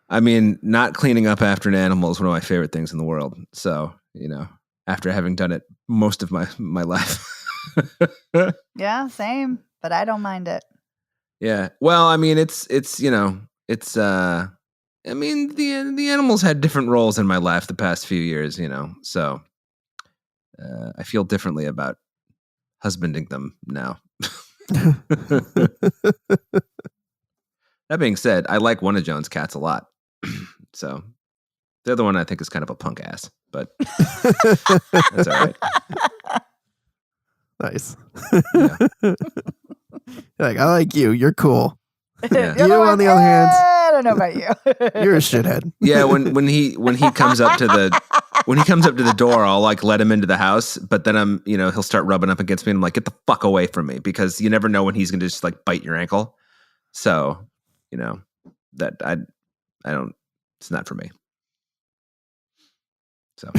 I mean, not cleaning up after an animal is one of my favorite things in the world. So, you know, after having done it most of my life. Yeah, same. But I don't mind it. Yeah. Well, I mean, it's you know, it's I mean, the animals had different roles in my life the past few years, you know. So, I feel differently about husbanding them now. That being said, I like one of Joan's cats a lot. So, the other one I think is kind of a punk ass, but that's all right. Nice. Yeah. Like, I like you. You're cool. Yeah. The You, on the other hand, I don't know about you. You're a shithead. Yeah, when he comes up to the door, I'll like let him into the house, but then he'll start rubbing up against me and I'm like, get the fuck away from me, because you never know when he's gonna just like bite your ankle. So, you know, that I don't, it's not for me. So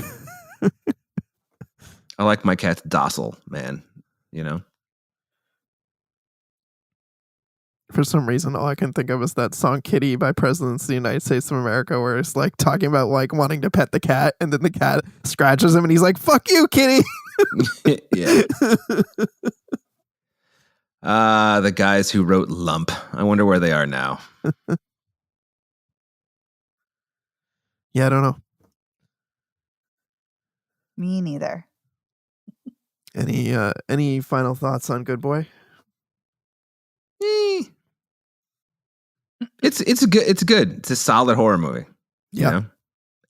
I like my cat's docile, man, you know? For some reason, all I can think of is that song "Kitty" by Presidents of the United States of America, where it's like talking about like wanting to pet the cat, and then the cat scratches him, and he's like, "Fuck you, kitty." Yeah. The guys who wrote Lump. I wonder where they are now. Yeah, I don't know. Me neither. Any final thoughts on Good Boy? It's good. It's good. It's a solid horror movie. Yeah. You know?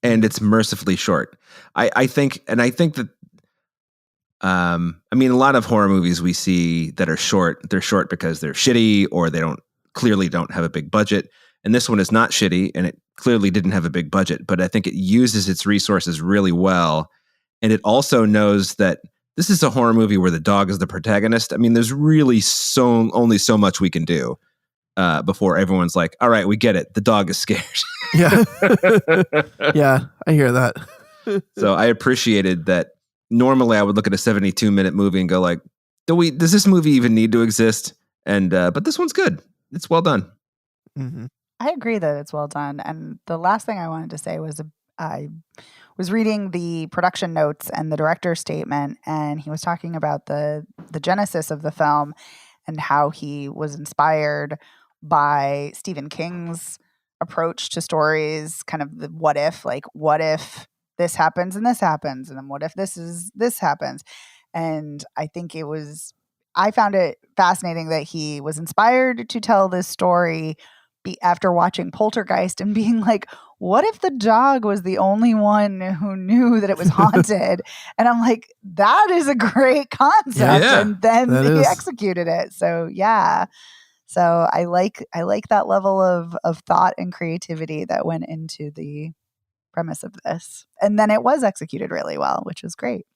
and it's mercifully short. I think that I mean, a lot of horror movies we see that are short, they're short because they're shitty or they clearly don't have a big budget. And this one is not shitty and it clearly didn't have a big budget, but I think it uses its resources really well. And it also knows that this is a horror movie where the dog is the protagonist. I mean, there's really only so much we can do before everyone's like, all right, we get it. The dog is scared. Yeah. Yeah, I hear that. So I appreciated that. Normally I would look at a 72-minute movie and go like, does this movie even need to exist? And but this one's good. It's well done. Mm-hmm. I agree that it's well done. And the last thing I wanted to say was I was reading the production notes and the director's statement, and he was talking about the genesis of the film and how he was inspired by Stephen King's approach to stories, kind of the what if this happens and this happens, and then what if this happens. And I think I found it fascinating that he was inspired to tell this story after watching Poltergeist and being like, what if the dog was the only one who knew that it was haunted? And I'm like, that is a great concept. Yeah, and then he executed it. So yeah. So I like that level of thought and creativity that went into the premise of this. And then it was executed really well, which was great.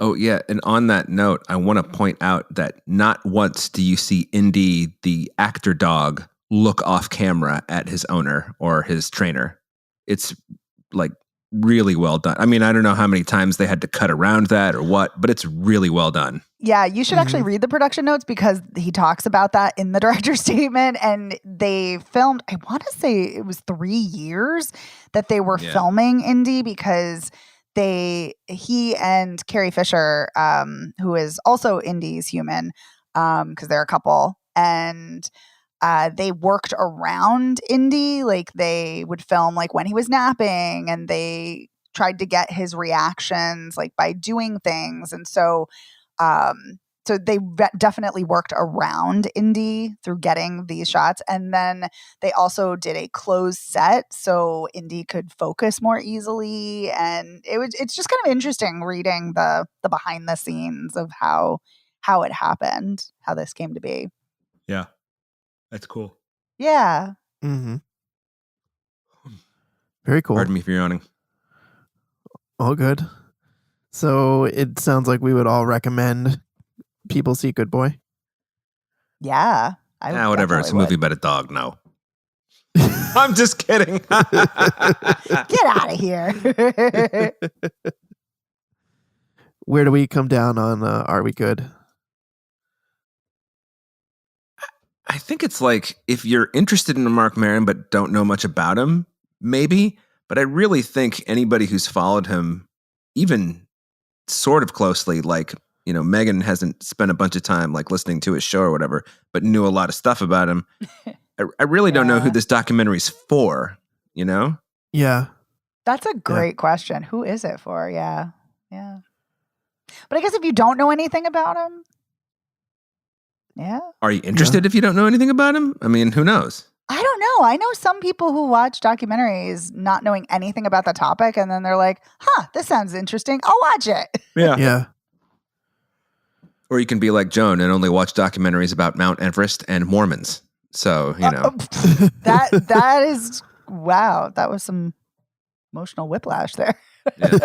Oh, yeah. And on that note, I want to point out that not once do you see Indy, the actor dog, look off camera at his owner or his trainer. It's like really well done. I mean, I don't know how many times they had to cut around that or what, but it's really well done. Yeah, you should actually read the production notes because he talks about that in the director's statement. And they filmed, I want to say it was 3 years that they were filming Indy, because he and Carrie Fisher, who is also Indy's human, because they're a couple, and they worked around Indy. Like they would film like when he was napping, and they tried to get his reactions like by doing things. And so they definitely worked around Indy through getting these shots. And then they also did a closed set so Indy could focus more easily. And it's just kind of interesting reading the behind the scenes of how it happened, how this came to be. Yeah. That's cool. Yeah. Mm-hmm. Very cool. Pardon me for yawning. All good. So it sounds like we would all recommend people see Good Boy. Yeah. Whatever. It's a movie about a dog. No. I'm just kidding. Get out of here. Where do we come down on Are We Good? I think it's like if you're interested in Marc Maron but don't know much about him, maybe. But I really think anybody who's followed him, even sort of closely, like, you know, Megan hasn't spent a bunch of time like listening to his show or whatever, but knew a lot of stuff about him. I really don't know who this documentary's for, you know? Yeah. That's a great question. Who is it for? Yeah. Yeah. But I guess if you don't know anything about him, are you interested if you don't know anything about him? I mean, who knows? I don't know. I know some people who watch documentaries not knowing anything about the topic, and then they're like, this sounds interesting. I'll watch it. Yeah. Yeah. Or you can be like Joan and only watch documentaries about Mount Everest and Mormons. So, you know. That is, wow. That was some emotional whiplash there. Yeah.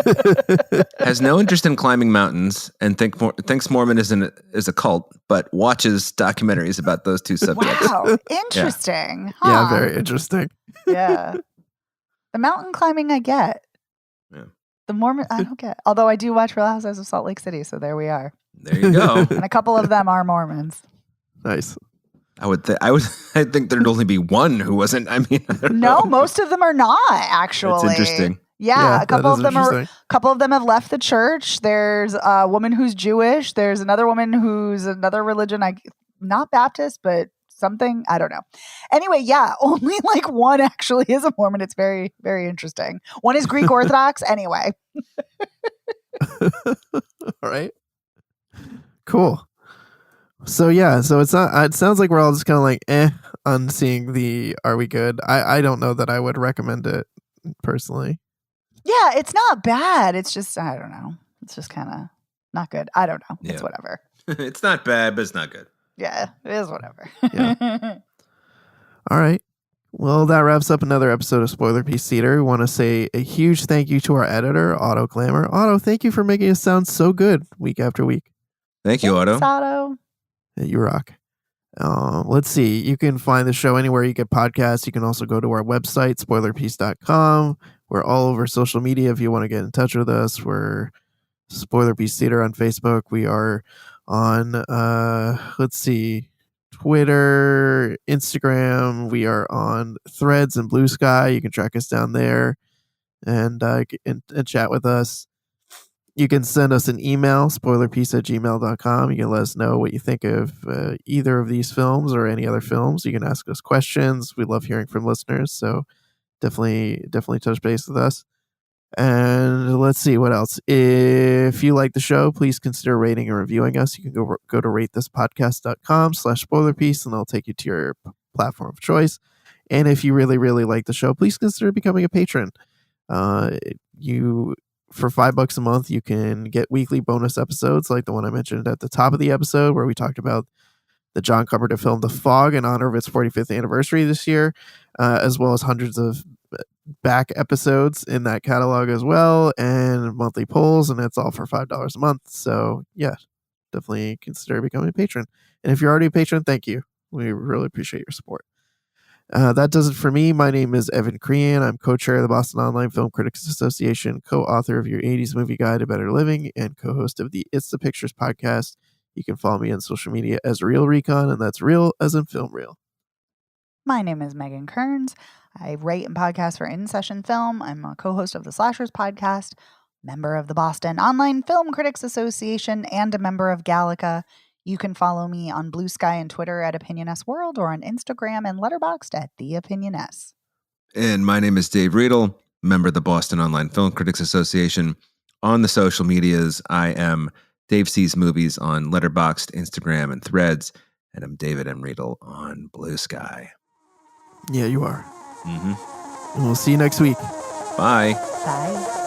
Has no interest in climbing mountains and thinks Mormonism is a cult, but watches documentaries about those two subjects. Wow, interesting. Yeah, very interesting. Yeah. The mountain climbing I get. Yeah. The Mormon I don't get. Although I do watch Real Housewives of Salt Lake City, so there we are. There you go. And a couple of them are Mormons. Nice. I think there'd only be one who wasn't. I mean, no, most of them are not actually. That's interesting. Yeah, a couple of them have left the church. There's a woman who's Jewish. There's another woman who's another religion. Not Baptist, but something. I don't know. Anyway, yeah, only like one actually is a Mormon. It's very, very interesting. One is Greek Orthodox. Anyway. All right. Cool. So yeah, so it's not. It sounds like we're all just kind of like on seeing the Are We Good. I don't know that I would recommend it personally. Yeah, it's not bad. It's just, I don't know. It's just kind of not good. I don't know. It's Yeah. whatever. It's not bad, but it's not good. Yeah, it is whatever. Yeah. All right. Well, that wraps up another episode of Spoiler Piece Theater. We want to say a huge thank you to our editor, Otto Glamour. Otto, thank you for making us sound so good week after week. Thank you, Otto. Thanks, Otto. Yeah, you rock. Let's see. You can find the show anywhere you get podcasts. You can also go to our website, spoilerpiece.com. We're all over social media if you want to get in touch with us. We're Spoiler Piece Theater on Facebook. We are on, let's see, Twitter, Instagram. We are on Threads and Blue Sky. You can track us down there and chat with us. You can send us an email, spoilerpiece@gmail.com. You can let us know what you think of either of these films or any other films. You can ask us questions. We love hearing from listeners, so definitely touch base with us. And let's see what else. If you like the show, please consider rating and reviewing us. You can go to ratethispodcast.com/spoilerpiece, and they'll take you to your platform of choice. And if you really, really like the show, please consider becoming a patron. For $5 a month, you can get weekly bonus episodes like the one I mentioned at the top of the episode, where we talked about the John Carpenter film The Fog in honor of its 45th anniversary this year, as well as hundreds of back episodes in that catalog as well, and monthly polls, and it's all for $5 a month. So yeah, definitely consider becoming a patron. And if you're already a patron, thank you. We really appreciate your support. That does it for me. My name is Evan Crean. I'm co-chair of the Boston Online Film Critics Association, co-author of your 80s Movie Guide to Better Living, and co-host of the It's the Pictures podcast. You can follow me on social media as Real Recon, and that's real as in film reel. My name is Megan Kearns. I write and podcast for In Session Film. I'm a co-host of the Slashers podcast, member of the Boston Online Film Critics Association, and a member of Gallica. You can follow me on Blue Sky and Twitter at OpinionSWorld, or on Instagram and Letterboxd at TheOpinionS. And my name is Dave Riedel, member of the Boston Online Film Critics Association. On the social medias, I am Dave Sees Movies on Letterboxd, Instagram, and Threads, and I'm David M. Riedel on Blue Sky. Yeah, you are. Mm-hmm. And we'll see you next week. Bye. Bye.